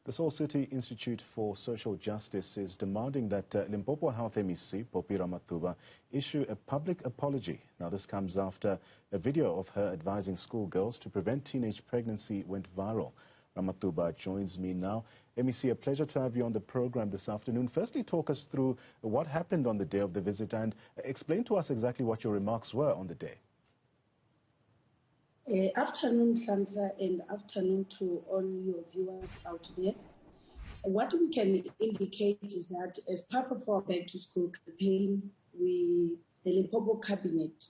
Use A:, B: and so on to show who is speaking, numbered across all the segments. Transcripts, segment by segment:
A: The Seoul City Institute for Social Justice is demanding that Limpopo Health MEC Phophi Ramathuba issue a public apology. Now, this comes after a video of her advising schoolgirls to prevent teenage pregnancy went viral. Ramathuba joins me now. MEC, a pleasure to have you on the program this afternoon. Firstly, talk us through what happened on the day of the visit and explain to us exactly what your remarks were on the day.
B: Afternoon, Sandra, and afternoon to all your viewers out there. What we can indicate is that as part of our Back to School campaign, the Limpopo cabinet,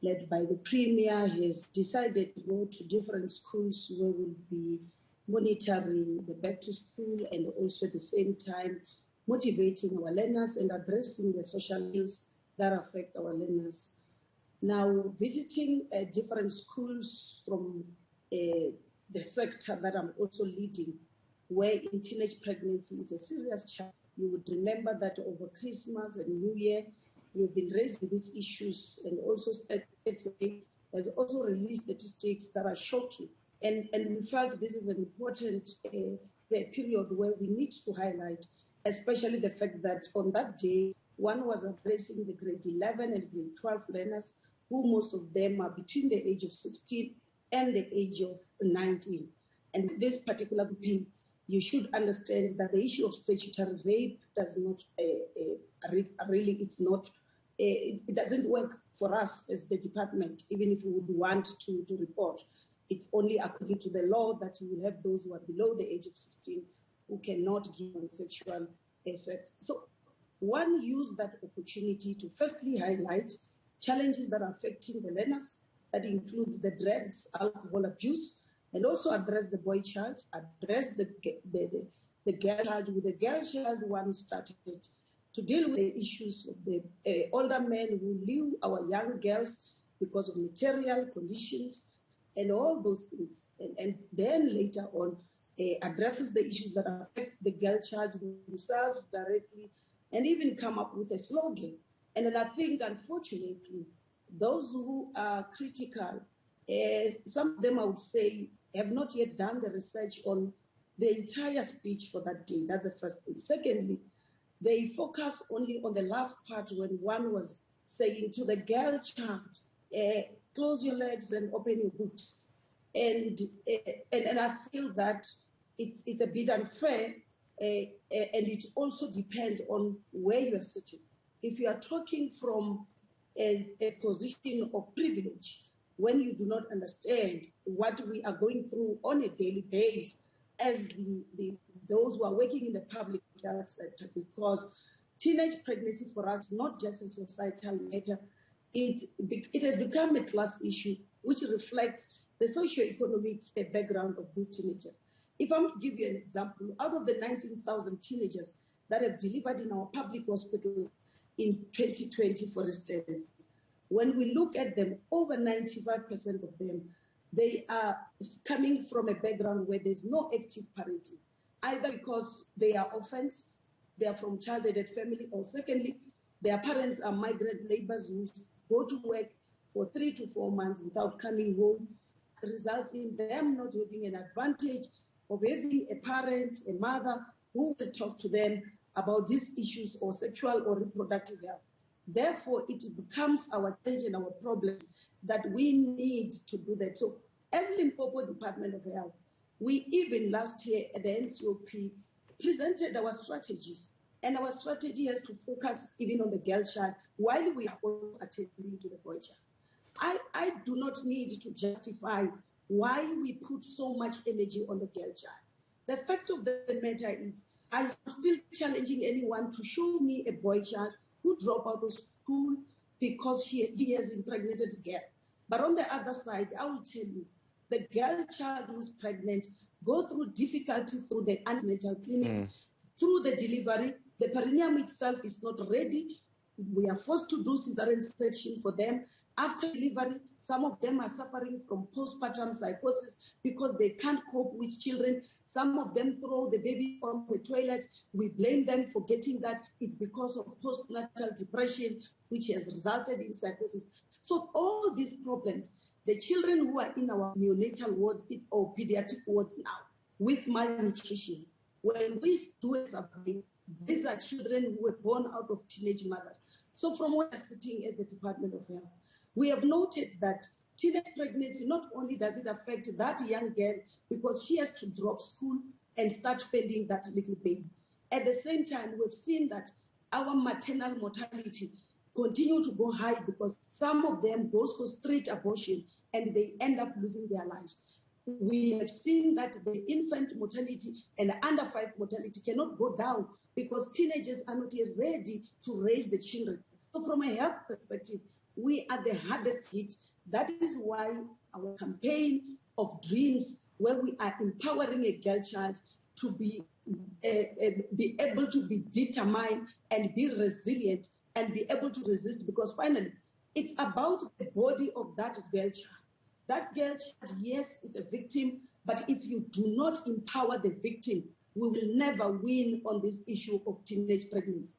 B: led by the Premier, has decided to go to different schools where we'll be monitoring the Back to School and also at the same time motivating our learners and addressing the social ills that affect our learners. Now, visiting different schools from the sector that I'm also leading, where in teenage pregnancy is a serious challenge. You would remember that over Christmas and New Year, we've been raising these issues, and also SA has also released statistics that are shocking. And we felt this is an important period where we need to highlight, especially the fact that on that day, one was addressing the grade 11 and grade 12 learners, who most of them are between the age of 16 and the age of 19. And this particular group, you should understand that the issue of statutory rape does not really, it doesn't work for us as the department, even if we would want to report. It's only according to the law that you will have those who are below the age of 16 who cannot give on sexual sex. So one used that opportunity to firstly highlight challenges that are affecting the learners, that includes the drugs, alcohol abuse, and also address the boy child, address the girl child. With the girl child, one started to deal with the issues of the older men who leave our young girls because of material conditions and all those things. And then later on, addresses the issues that affect the girl child themselves directly, and even come up with a slogan. And then I think, unfortunately, those who are critical, some of them, I would say, have not yet done the research on the entire speech for that day. That's the first thing. Secondly, they focus only on the last part when one was saying to the girl child, close your legs and open your boots. And I feel that it's a bit unfair, and it also depends on where you are sitting. If you are talking from a position of privilege, when you do not understand what we are going through on a daily basis as those who are working in the public health sector, because teenage pregnancy for us, not just a societal matter, it has become a class issue which reflects the socio-economic background of these teenagers. If I'm to give you an example, out of the 19,000 teenagers that have delivered in our public hospitals in 2020, for instance, when we look at them, over 95% of them, they are coming from a background where there's no active parenting, either because they are orphans, they are from child-aided family, or secondly, their parents are migrant laborers who go to work for 3 to 4 months without coming home, results in them not having an advantage of having a parent, a mother, who will talk to them about these issues or sexual or reproductive health. Therefore, it becomes our challenge and our problem that we need to do that. So as Limpopo Department of Health, we even last year at the NCOP presented our strategies, and our strategy has to focus even on the girl child while we are also attending to the boy child. I do not need to justify why we put so much energy on the girl child. The fact of the matter is, I'm still challenging anyone to show me a boy child who dropped out of school because he has impregnated a girl. But on the other side, I will tell you, the girl child who's pregnant go through difficulty through the antenatal clinic, through the delivery. The perineum itself is not ready. We are forced to do cesarean section for them. After delivery, some of them are suffering from postpartum psychosis because they can't cope with children. Some of them throw the baby on the toilet. We blame them for getting that. It's because of postnatal depression, which has resulted in psychosis. So all these problems, the children who are in our neonatal wards or pediatric wards now with malnutrition, when we do a survey, these are children who were born out of teenage mothers. So from where we're sitting as the Department of Health, we have noted that teenage pregnancy, not only does it affect that young girl because she has to drop school and start feeding that little baby. At the same time, we've seen that our maternal mortality continue to go high because some of them go for street abortion and they end up losing their lives. We have seen that the infant mortality and under 5 mortality cannot go down because teenagers are not yet ready to raise the children. So from a health perspective, we are the hardest hit. That is why our campaign of dreams, where we are empowering a girl child to be able to be determined and be resilient and be able to resist, because finally, it's about the body of that girl child. That girl child, yes, is a victim, but if you do not empower the victim, we will never win on this issue of teenage pregnancy.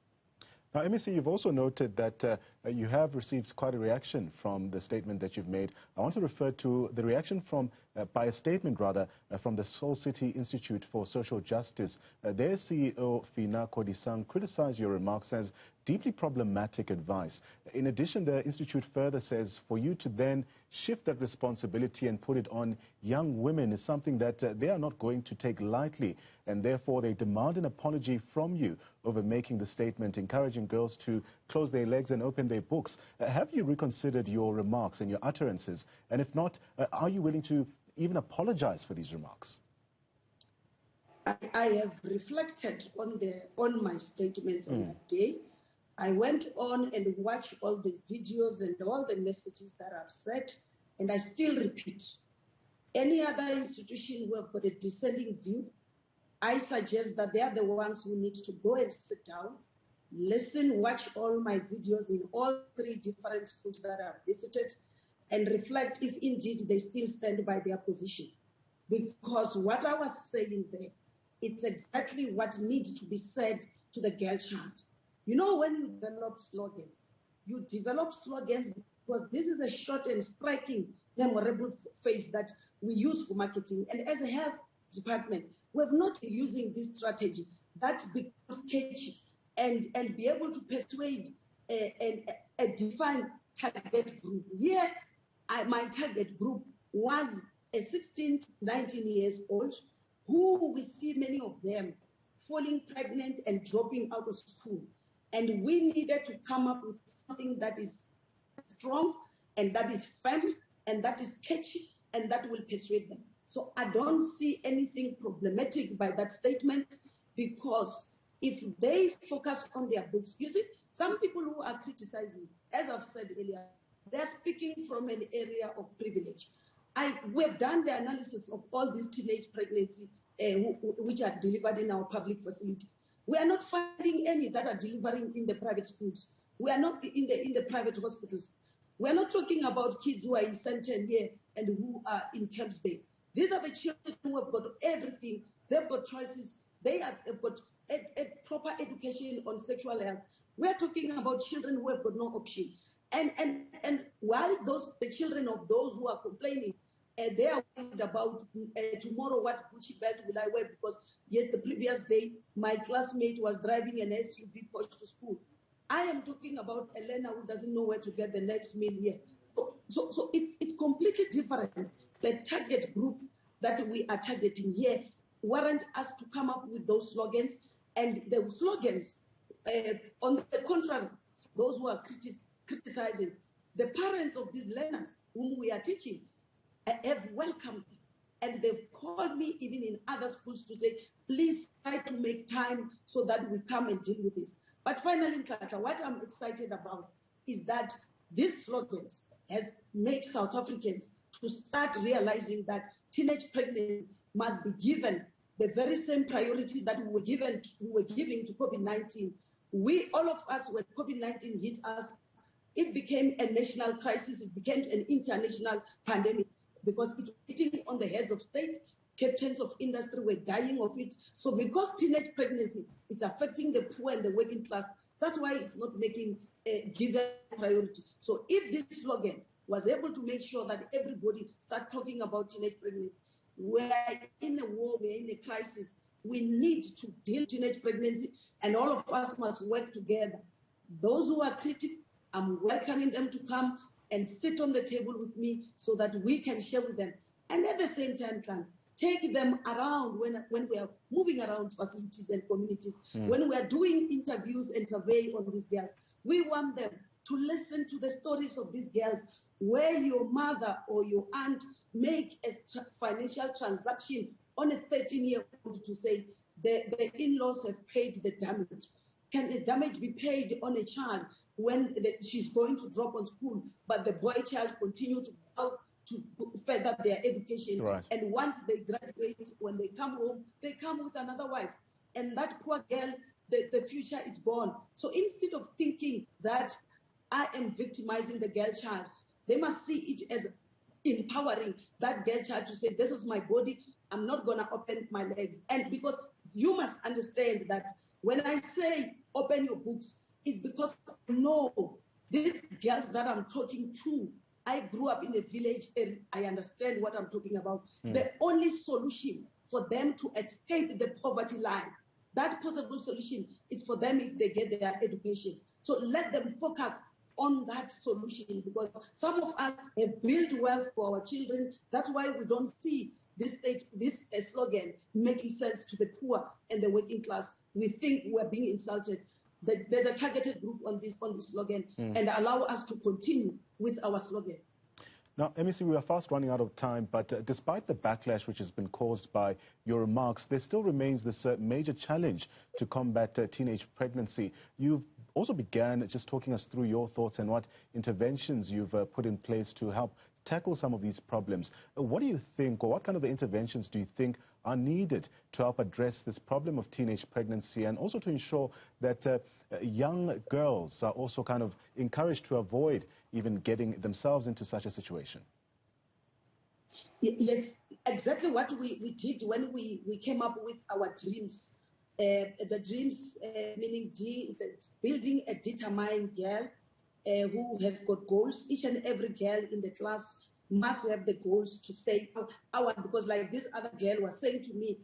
A: Now, MEC, you've also noted that you have received quite a reaction from the statement that you've made. I want to refer to the reaction from, by a statement rather, from the Seoul City Institute for Social Justice. Their CEO, Fina Kodisang, criticized your remarks as deeply problematic advice. In addition, the Institute further says for you to then shift that responsibility and put it on young women is something that they are not going to take lightly, and therefore they demand an apology from you over making the statement, encouraging girls to close their legs and open their books. Have you reconsidered your remarks and your utterances? And if not, are you willing to even apologize for these remarks?
B: I have reflected on my statements on that day. I went on and watched all the videos and all the messages that I've said, and I still repeat. Any other institution who have got a dissenting view, I suggest that they are the ones who need to go and sit down, listen, watch all my videos in all 3 different schools that I've visited, and reflect if indeed they still stand by their position. Because what I was saying there, it's exactly what needs to be said to the girl child. You know, when you develop slogans because this is a short and striking, memorable phrase that we use for marketing. And as a health department, we're not using this strategy that becomes catchy and be able to persuade a defined target group. Here, my target group was a 16 to 19 years old who we see many of them falling pregnant and dropping out of school. And we needed to come up with something that is strong and that is firm and that is catchy and that will persuade them. So I don't see anything problematic by that statement, because if they focus on their books, you see, some people who are criticizing, as I've said earlier, they're speaking from an area of privilege. We've done the analysis of all these teenage pregnancies which are delivered in our public facilities. We are not finding any that are delivering in the private schools. We are not in the private hospitals. We are not talking about kids who are in Senten here and who are in Camps Bay. These are the children who have got everything. They've got choices. They have got a proper education on sexual health. We are talking about children who have got no option. And while the children of those who are complaining, they are worried about tomorrow what Gucci belt will I wear, because yes, the previous day my classmate was driving an SUV Porsche to school. I am talking about Elena who doesn't know where to get the next meal here. So it's completely different. The target group that we are targeting here warrant us to come up with those slogans, and the slogans, on the contrary, those who are criticizing, the parents of these learners whom we are teaching have welcomed, and they've called me even in other schools to say, please try to make time so that we come and deal with this. But finally, Nkata, what I'm excited about is that these slogans has made South Africans to start realizing that teenage pregnancy must be given the very same priorities that we were giving to COVID-19. All of us, when COVID-19 hit us, it became a national crisis. It became an international pandemic because it was hitting on the heads of states. Captains of industry were dying of it. So because teenage pregnancy is affecting the poor and the working class, that's why it's not making a given priority. So if this slogan was able to make sure that everybody start talking about teenage pregnancy, we're in a war, we're in a crisis, We need to deal with teenage pregnancy, and all of us must work together. Those who are critical, I'm welcoming them to come and sit on the table with me so that we can share with them. And at the same time, take them around when we are moving around facilities and communities, when we are doing interviews and survey on these girls. We want them to listen to the stories of these girls, where your mother or your aunt make a financial transaction on a 13-year-old to say the in-laws have paid the damage. Can the damage be paid on a child when she's going to drop on school, but the boy child continue to go to further their education?
A: Right.
B: And once they graduate, when they come home, they come with another wife. And that poor girl, the future is gone. So instead of thinking that I am victimizing the girl child, they must see it as empowering that girl child to say, this is my body, I'm not going to open my legs. And because you must understand that when I say open your books, it's because I know these girls that I'm talking to, I grew up in a village and I understand what I'm talking about. The only solution for them to escape the poverty line, that possible solution is for them if they get their education. So let them focus on that solution, because some of us have built wealth for our children. That's why we don't see this slogan making sense to the poor and the working class. We think we're being insulted. There's a targeted group on this slogan, and allow us to continue with our slogan.
A: Now, MEC, we are fast running out of time, but despite the backlash which has been caused by your remarks, there still remains this major challenge to combat teenage pregnancy. You've also began just talking us through your thoughts and what interventions you've put in place to help tackle some of these problems. What do you think, or what kind of interventions do you think are needed to help address this problem of teenage pregnancy, and also to ensure that young girls are also kind of encouraged to avoid even getting themselves into such a situation?
B: Yes, exactly what we did when we came up with our dreams. The dreams, meaning D, is building a determined girl who has got goals. Each and every girl in the class must have the goals to say, because like this other girl was saying to me,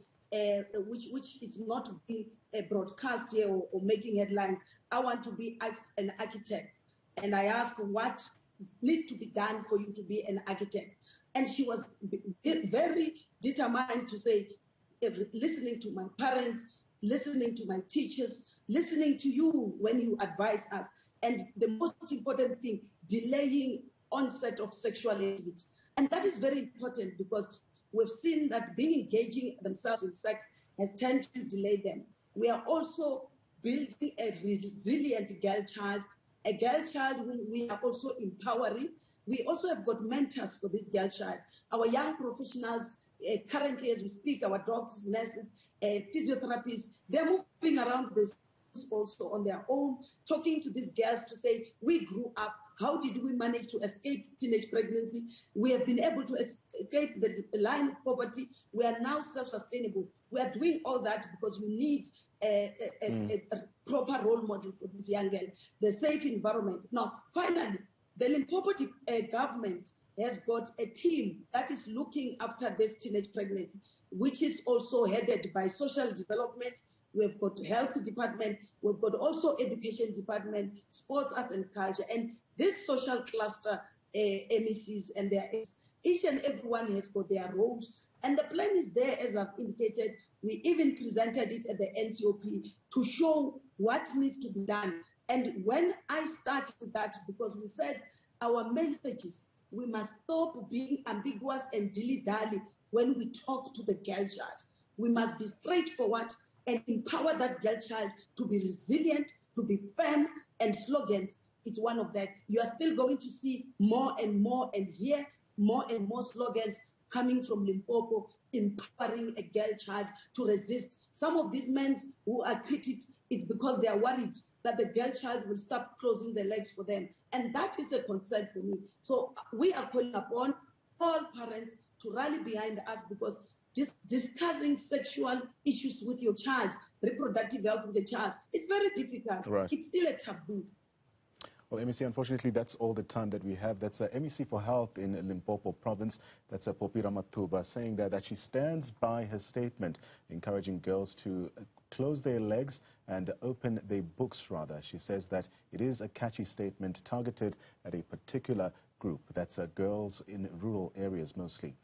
B: which is not being broadcast here or making headlines, I want to be an architect. And I asked what needs to be done for you to be an architect. And she was very determined to say, listening to my parents, listening to my teachers, listening to you when you advise us. And the most important thing, delaying onset of sexual activity. And that is very important, because we've seen that being engaging themselves in sex has tended to delay them. We are also building a resilient girl child, a girl child whom we are also empowering. We also have got mentors for this girl child. Our young professionals, currently as we speak, our doctors, nurses, physiotherapists, they're moving around this also on their own, talking to these girls to say, we grew up, how did we manage to escape teenage pregnancy? We have been able to escape the line of poverty. We are now self-sustainable. We are doing all that because we need a proper role model for this young girl, the safe environment. Now, finally, the Limpopo government has got a team that is looking after this teenage pregnancy, which is also headed by social development. We've got health department, we've got also education department, sports, arts and culture, and this social cluster MECs and each and everyone has got their roles, and the plan is there, as I've indicated. We even presented it at the NCOP to show what needs to be done. And when I start with that, because we said our messages, we must stop being ambiguous and dilly-dally when we talk to the girl child. We must be straightforward and empower that girl child to be resilient, to be firm, and slogans. It's one of that. You are still going to see more and more and hear more and more slogans coming from Limpopo, empowering a girl child to resist. Some of these men who are critics, it's because they are worried that the girl child will stop closing their legs for them. And that is a concern for me. So we are calling upon all parents to rally behind us, because discussing sexual issues with your child, reproductive health with the child, it's very difficult.
A: Right.
B: It's still a taboo.
A: Well, MEC, unfortunately, that's all the time that we have. That's MEC for Health in Limpopo province. That's Phophi Ramathuba saying that she stands by her statement, encouraging girls to close their legs and open their books, rather. She says that it is a catchy statement targeted at a particular group. That's girls in rural areas mostly.